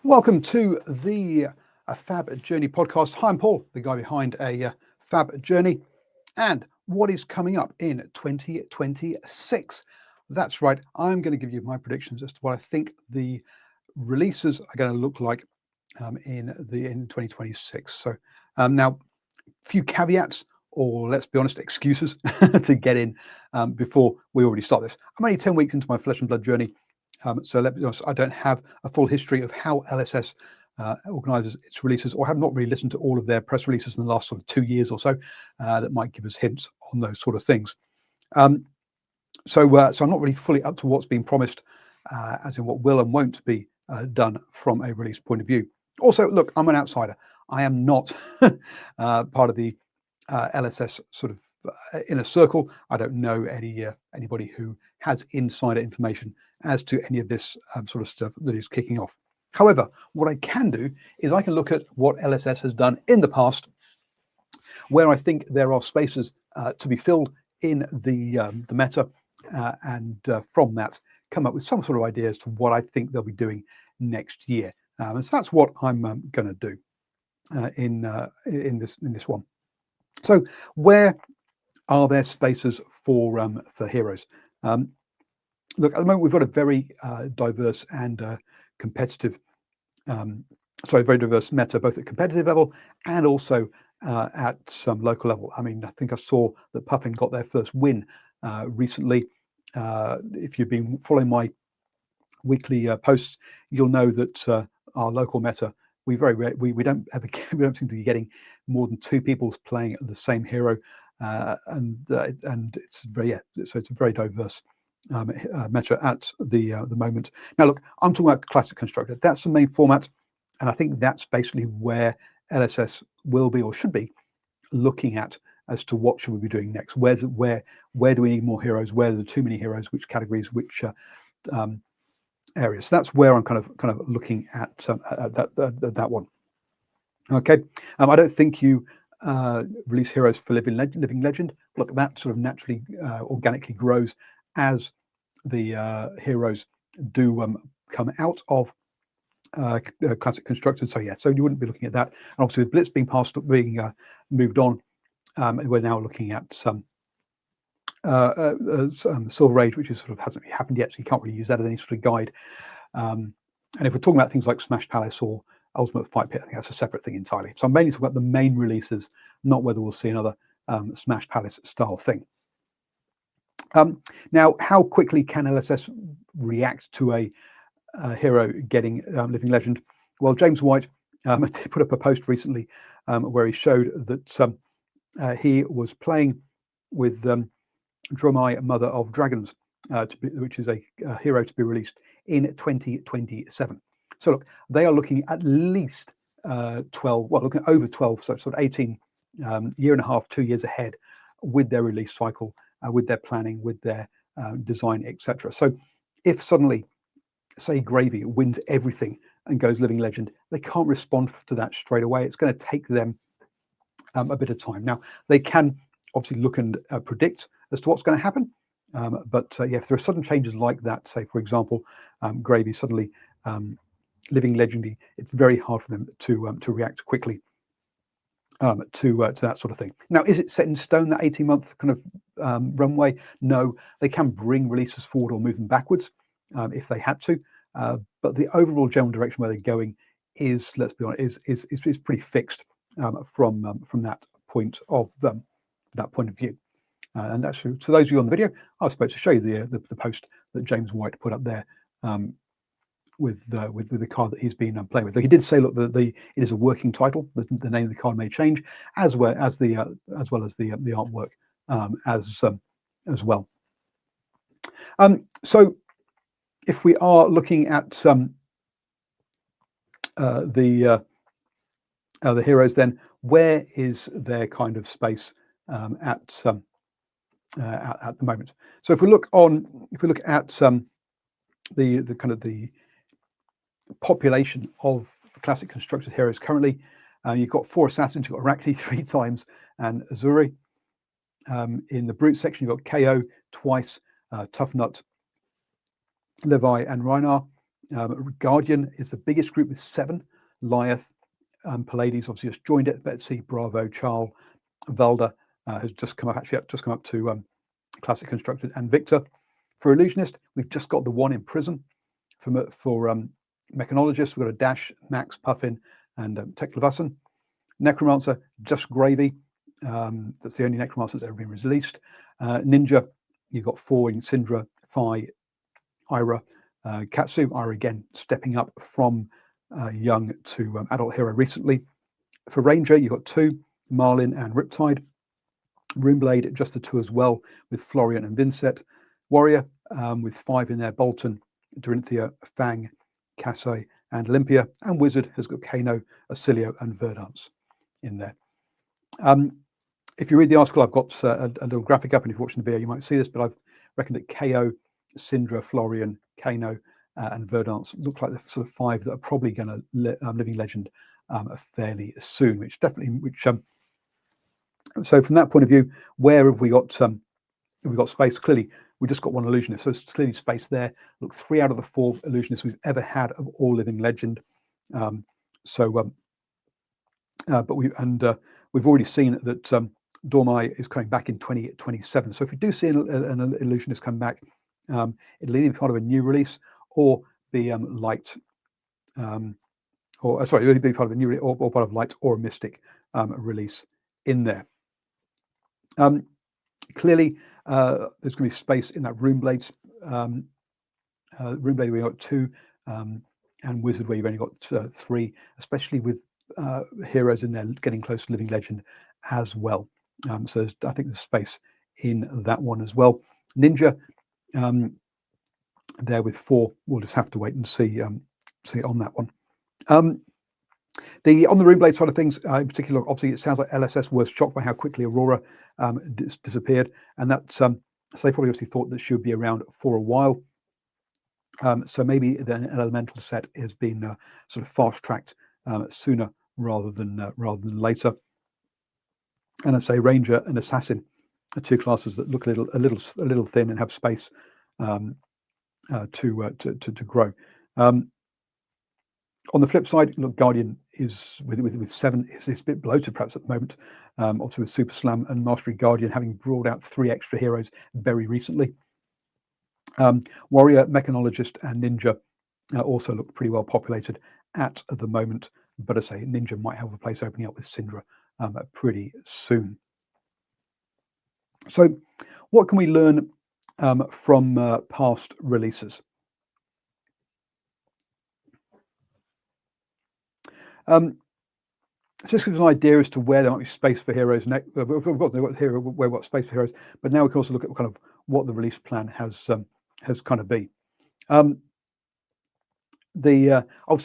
Welcome to the Fab Journey podcast. Hi, I'm Paul, the guy behind a Fab Journey, and what is coming up in 2026. That's right, I'm going to give you my predictions as to what I think the releases are going to look like in 2026. So now, few caveats, or let's be honest, excuses to get in before we already start this. I'm only 10 weeks into my flesh and blood journey. So let's be honest, I don't have a full history of how LSS organises its releases, or have not really listened to all of their press releases in the last sort of 2 years or so that might give us hints on those sort of things. So I'm not really fully up to what's been promised, as in what will and won't be done from a release point of view. Also, look, I'm an outsider. I am not part of the LSS sort of inner circle. I don't know anybody who has insider information as to any of this sort of stuff that is kicking off. However, what I can do is I can look at what LSS has done in the past, where I think there are spaces to be filled in the meta, and from that come up with some sort of idea as to what I think they'll be doing next year. And so that's what I'm going to do in this one. So where are there spaces for heroes? Look, at the moment we've got a very diverse and competitive, very diverse meta, both at competitive level and also at some local level. I mean, I think I saw that Puffin got their first win recently. If you've been following my weekly posts, you'll know that our local meta, we don't ever we don't seem to be getting more than two people playing the same hero, and it's so it's a very diverse meta at the moment. Now, look, I'm talking about Classic Constructor. That's the main format, and I think that's basically where LSS will be or should be looking at as to what should we be doing next. Where do we need more heroes? Where are there too many heroes? Which categories? Which areas? So that's where I'm kind of looking at that one. Okay, I don't think you release heroes for Living Legend. Look, that sort of naturally, organically grows as the heroes do come out of Classic Constructed. So yeah, so you wouldn't be looking at that. And obviously, with Blitz being moved on, we're now looking at some Silver Age, which is sort of hasn't really happened yet, so you can't really use that as any sort of guide. And if we're talking about things like Smash Palace or Ultimate Fight Pit, I think that's a separate thing entirely. So I'm mainly talking about the main releases, not whether we'll see another Smash Palace style thing. Now, how quickly can LSS react to a hero getting Living Legend? Well, James White put up a post recently where he showed that he was playing with Dromai, Mother of Dragons, which is a hero to be released in 2027. So look, they are looking at least 12, well, looking at over 12, so sort of 18, year and a half, 2 years ahead with their release cycle, with their planning, with their design, etc. So if suddenly, say, Gravy wins everything and goes Living Legend, they can't respond to that straight away. It's going to take them a bit of time. Now, they can obviously look and predict as to what's going to happen. But yeah, if there are sudden changes like that, say, for example, Gravy suddenly Living Legendary, it's very hard for them to react quickly to that sort of thing. Now, is it set in stone, that 18-month kind of runway? No, they can bring releases forward or move them backwards if they had to. But the overall general direction where they're going is, let's be honest, is pretty fixed from that point of view. And actually, to those of you on the video, I was supposed to show you the post that James White put up there with the card that he's been playing with. He did say, look, it is a working title. The name of the card may change, as well as the artwork as well. So if we are looking at the heroes, then where is their kind of space at the moment? So if we look at the kind of the population of Classic Constructed heroes currently, you've got 4 assassins. You've got Arachne 3 times and Azuri. In the brute section, you've got KO twice, Tough Nut, Levi, and Rhinar. Guardian is the biggest group with 7. Lyeth, Pallades obviously just joined it. Betsy, Bravo, Charles, Valda has just come up. Actually, just come up to Classic Constructed, and Victor. For Illusionist, we've just got the 1 in Prism. For Mechanologist, we've got a Dash, Max, Puffin, and Teklevassen. Necromancer, just Gravy. That's the only Necromancer that's ever been released. Ninja, you've got 4 in Syndra, Phi, Ira, Katsu. Ira again stepping up from young to adult hero recently. For Ranger, you've got 2, Marlin and Riptide. Runeblade, just the 2 as well, with Florian and Vincent. Warrior, with 5 in there, Bolton, Dorinthia, Fang, Casse, and Olympia. And Wizard has got Kano, Acilio, and Verdance in there. If you read the article, I've got a little graphic up, and if you're watching the video, you might see this, but I've reckoned that KO, Syndra, Florian, Kano, and Verdance look like the sort of 5 that are probably going to Living Legend fairly soon, so from that point of view, where have we got space? Clearly, we just got 1 Illusionist, so there's clearly space there. Look, 3 out of the 4 Illusionists we've ever had of all Living Legend. But we've already seen that Dormai is coming back in 2027. So if we do see an Illusionist come back, it'll either be part of a new release or be light, it'll be part of a new or part of light or a Mystic release in there. Clearly, there's going to be space in that Runeblades. Runeblade, we've got 2, and Wizard, where you've only got 3, especially with heroes in there getting close to Living Legend as well. So I think there's space in that one as well. Ninja, there with 4. We'll just have to wait and see on that one. On the Runeblade side of things, in particular, obviously, it sounds like LSS was shocked by how quickly Aurora disappeared, and that so they probably obviously thought that she would be around for a while. So maybe then an elemental set has been sort of fast tracked sooner rather than later. And I say Ranger and Assassin are 2 classes that look a little thin and have space to grow. On the flip side, look, Guardian is with 7 is a bit bloated perhaps at the moment. Obviously with Super Slam and Mastery Guardian having brought out 3 extra heroes very recently. Warrior, Mechanologist, and Ninja also look pretty well populated at the moment. But I say Ninja might have a place opening up with Syndra pretty soon. So, what can we learn from past releases? Just gives an idea as to where there might be space for heroes. We've got where we've got space for heroes, but now we can also look at kind of what the release plan has kind of been. Obviously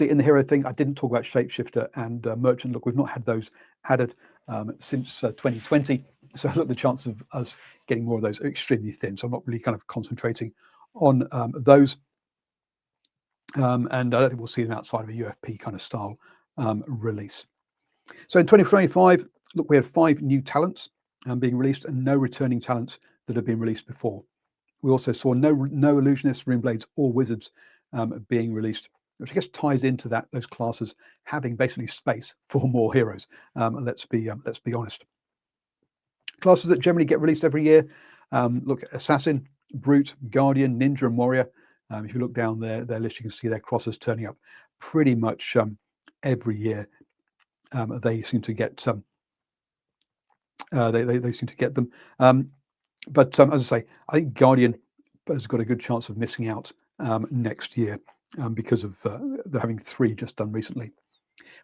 in the hero thing, I didn't talk about Shapeshifter and Merchant. Look, we've not had those added since 2020, so look, the chance of us getting more of those are extremely thin. So I'm not really kind of concentrating on those, and I don't think we'll see them outside of a UFP kind of style release. So in 2025, look, we had 5 new talents being released and no returning talents that have been released before. We also saw no Illusionists, Runeblades, or Wizards being released, which I guess ties into those classes having basically space for more heroes. Let's be honest. Classes that generally get released every year, look, Assassin, Brute, Guardian, Ninja, and Warrior. If you look down their list, you can see their crosses turning up pretty much every year. They seem to get they seem to get them. But as I say, I think Guardian has got a good chance of missing out next year because of they're having 3 just done recently.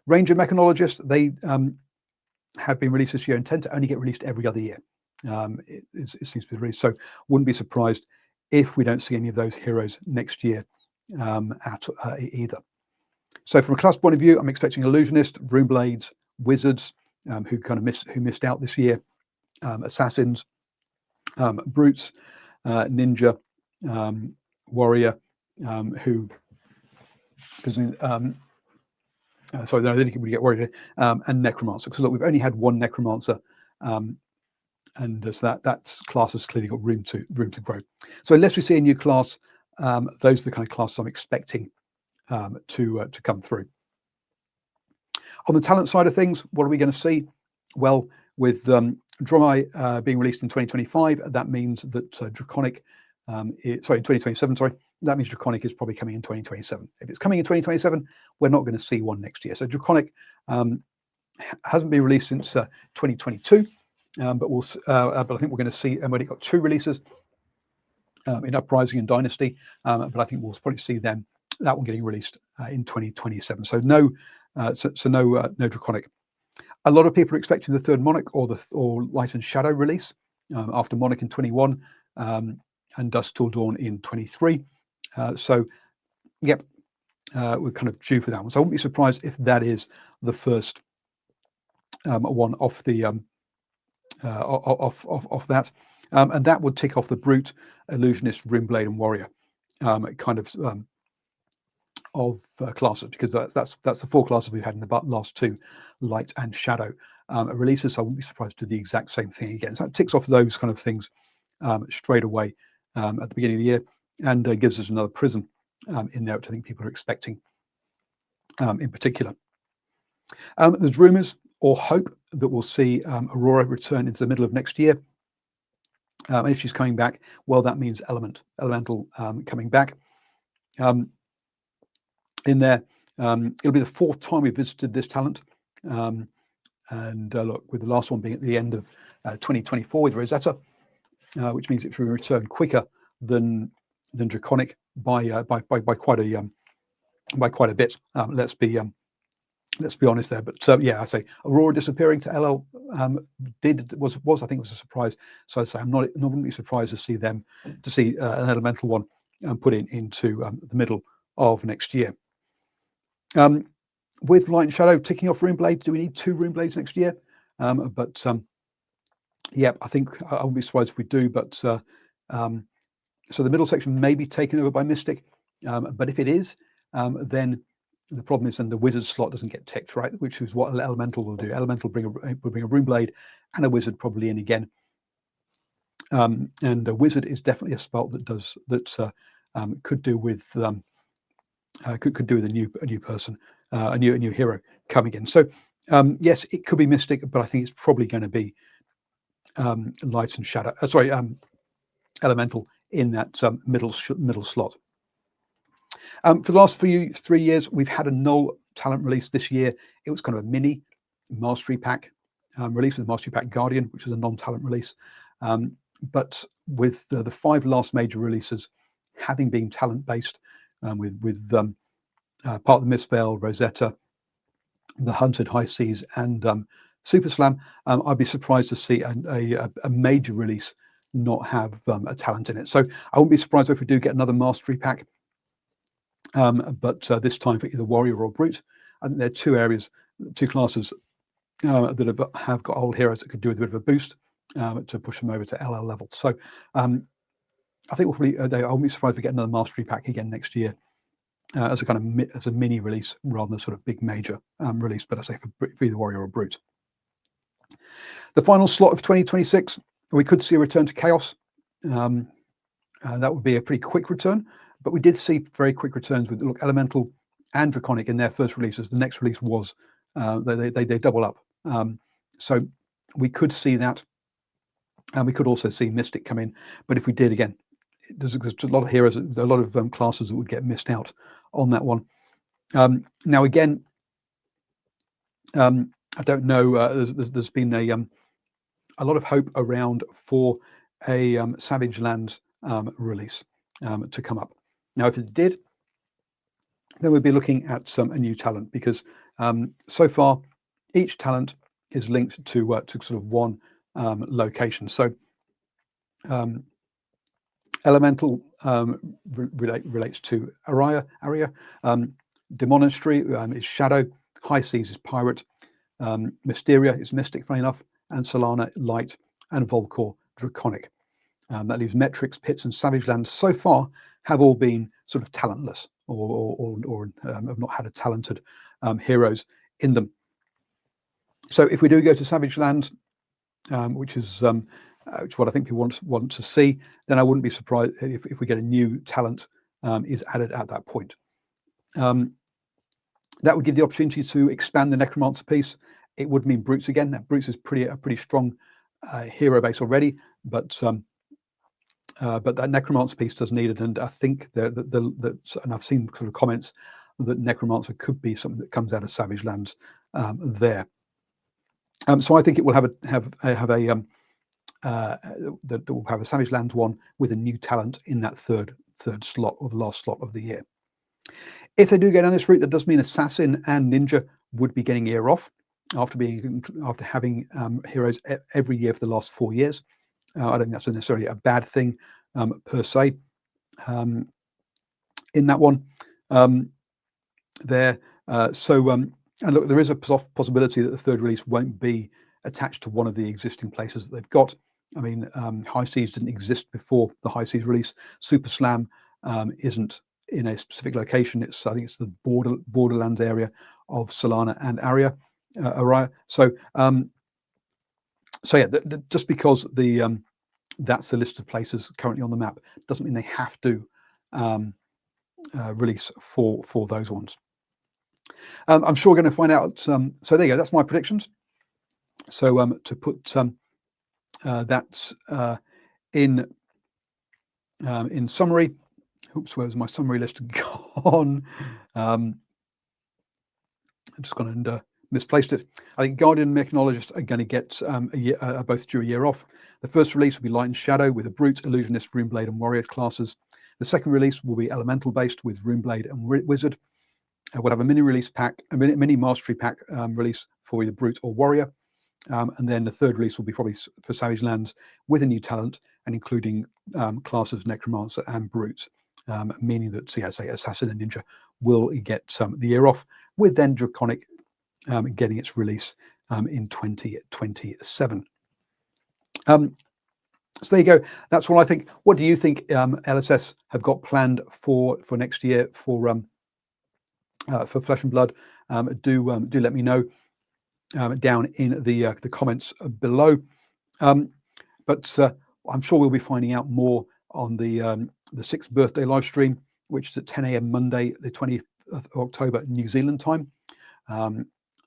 Ranger Mechanologist, they have been released this year and tend to only get released every other year. It seems to be released, so wouldn't be surprised if we don't see any of those heroes next year either. So from a class point of view, I'm expecting Illusionist, Runeblades, Wizards, who missed out this year, Assassins, Brutes, Ninja, Warrior, sorry, no, then we get Warrior, and Necromancer. Because look, we've only had 1 Necromancer, and so that class has clearly got room to grow. So unless we see a new class, those are the kind of classes I'm expecting to come through. On the talent side of things, what are we going to see? Well, with Dromai being released in 2025, that means that Draconic, in 2027, sorry, that means Draconic is probably coming in 2027. If it's coming in 2027, we're not going to see one next year. So Draconic hasn't been released since 2022, but I think we're going to see, and when it got 2 releases in Uprising and Dynasty, but I think we'll probably see that one getting released in 2027. So no Draconic. A lot of people are expecting the 3rd Monarch or Light and Shadow release after Monarch in 21 and Dusk Till Dawn in 23. So yep, we're kind of due for that one. So I wouldn't be surprised if that is the first one off the off that, and that would tick off the Brute, Illusionist, Runeblade, and Warrior kind of classes, because that's the 4 classes we've had in the last 2 Light and Shadow releases. So I wouldn't be surprised to do the exact same thing again. So that ticks off those kind of things straight away at the beginning of the year, and gives us another Prism in there, which I think people are expecting in particular. There's rumours or hope that we'll see Aurora return into the middle of next year. And if she's coming back, well, that means Elemental coming back in there. It'll be the 4th time we visited this talent. And look, with the last one being at the end of 2024 with Rosetta, which means it will return quicker than Draconic by quite a bit. Let's be honest there. But yeah, I say Aurora disappearing to LL was I think was a surprise. So I say I'm not wouldn't be surprised to see an Elemental one put into the middle of next year. With Light and Shadow ticking off Runeblades, do we need 2 Runeblades next year? Yeah, I think I wouldn't be surprised if we do. But so the middle section may be taken over by Mystic, but if it is, then the problem is then the Wizard slot doesn't get ticked, right? Which is what Elemental will do. Elemental will bring a Runeblade and a Wizard probably in again. And a Wizard is definitely a spell that could do with could do with a new person, a new hero coming in. So yes, it could be Mystic, but I think it's probably going to be Light and Shadow. Elemental in that middle slot. For the last 3 years, we've had a null talent release. This year, it was kind of a mini Mastery Pack release with Mastery Pack Guardian, which is a non-talent release. But with the 5 last major releases having been talent-based, with Part of the Mistveil, Rosetta, the Hunted High Seas, and Super Slam, I'd be surprised to see a major release not have a talent in it. So I wouldn't be surprised if we do get another Mastery Pack, but this time for either Warrior or Brute. I think there are 2 classes that have got old heroes that could do with a bit of a boost to push them over to LL level. So I think we'll probably, I won't be surprised if we get another Mastery Pack again next year as a kind of as a mini release rather than a sort of big major release. But I say for either Warrior or Brute. The final slot of 2026, we could see a return to Chaos. That would be a pretty quick return, but we did see very quick returns with Elemental and Draconic in their first releases. The next release was they double up, so we could see that, and we could also see Mystic come in. But if we did, again, there's a lot of heroes, a lot of classes that would get missed out on that one. Now again, I don't know. There's been a lot of hope around for a Savage Lands release to come up. Now, if it did, then we'd be looking at a new talent, because so far each talent is linked to sort of one location. So Elemental relates to Aria. Demonistry is Shadow. High Seas is Pirate. Mysteria is Mystic, funny enough, and Solana Light, and Volcor Draconic. That leaves Metrix, Pits, and Savage Lands so far have all been sort of talentless, or have not had a talented heroes in them. So if we do go to Savage Lands, which is what I think people want to see, then I wouldn't be surprised if we get a new talent is added at that point. That would give the opportunity to expand the Necromancer piece. It would mean Brutes again. Now, Brutes is a pretty strong hero base already, but that Necromancer piece does need it. And I think that and I've seen sort of comments that Necromancer could be something that comes out of Savage Lands there. So I think it will have a that will have a Savage Lands one with a new talent in that third slot, or the last slot of the year. If they do go down this route, that does mean Assassin and Ninja would be getting a year off after having heroes every year for the last 4 years. I don't think that's necessarily a bad thing per se. In that one, there. And look, there is a possibility that the third release won't be attached to one of the existing places that they've got. I mean, High Seas didn't exist before the High Seas release. Super Slam isn't in a specific location. I think it's the borderlands area of Solana and Araya. So yeah, just because that's the list of places currently on the map doesn't mean they have to release for those ones. I'm sure we're going to find out. So there you go. That's my predictions. So to put that in summary. Oops, where's my summary list gone? I've just gone and misplaced it. I think Guardian and Mechanologist are going to get both due a year off. The first release will be Light and Shadow with a Brute, Illusionist, Runeblade, and Warrior classes. The second release will be Elemental based with Runeblade and Wizard. We'll have a mini release pack, a mini mastery pack release for either Brute or Warrior. And then the third release will be probably for Savage Lands with a new talent and including classes Necromancer and Brute, meaning that, say, Assassin and Ninja will get the year off, with then Draconic getting its release in 2027. So there you go. That's what I think. What do you think LSS have got planned for next year for Flesh and Blood? Do let me know down in the comments below. But I'm sure we'll be finding out more on the 6th birthday live stream, which is at 10 a.m. Monday, the 20th of October, New Zealand time.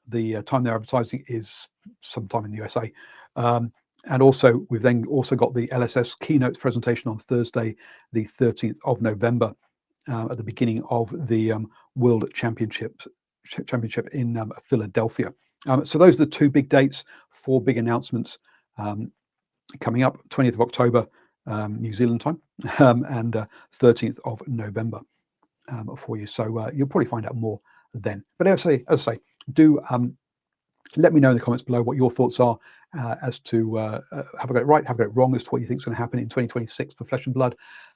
The time they're advertising is sometime in the USA. And also, we've then also got the LSS keynote presentation on Thursday, the 13th of November, at the beginning of the World Championship in Philadelphia. So those are the two big dates, 4 big announcements coming up: 20th of October, New Zealand time, and 13th of November for you. So you'll probably find out more then. But as I say, do let me know in the comments below what your thoughts are as to have I got it right, have I got it wrong, as to what you think is going to happen in 2026 for Flesh and Blood.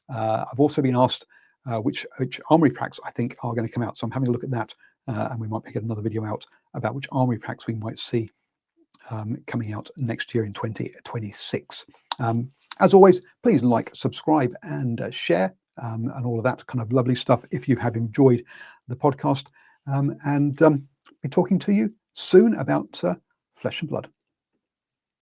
I've also been asked which armory packs I think are going to come out. So I'm having a look at that, and we might get another video out about which armory packs we might see coming out next year in 2026. As always, please like, subscribe, and share, and all of that kind of lovely stuff if you have enjoyed the podcast. And be talking to you soon about Flesh and Blood.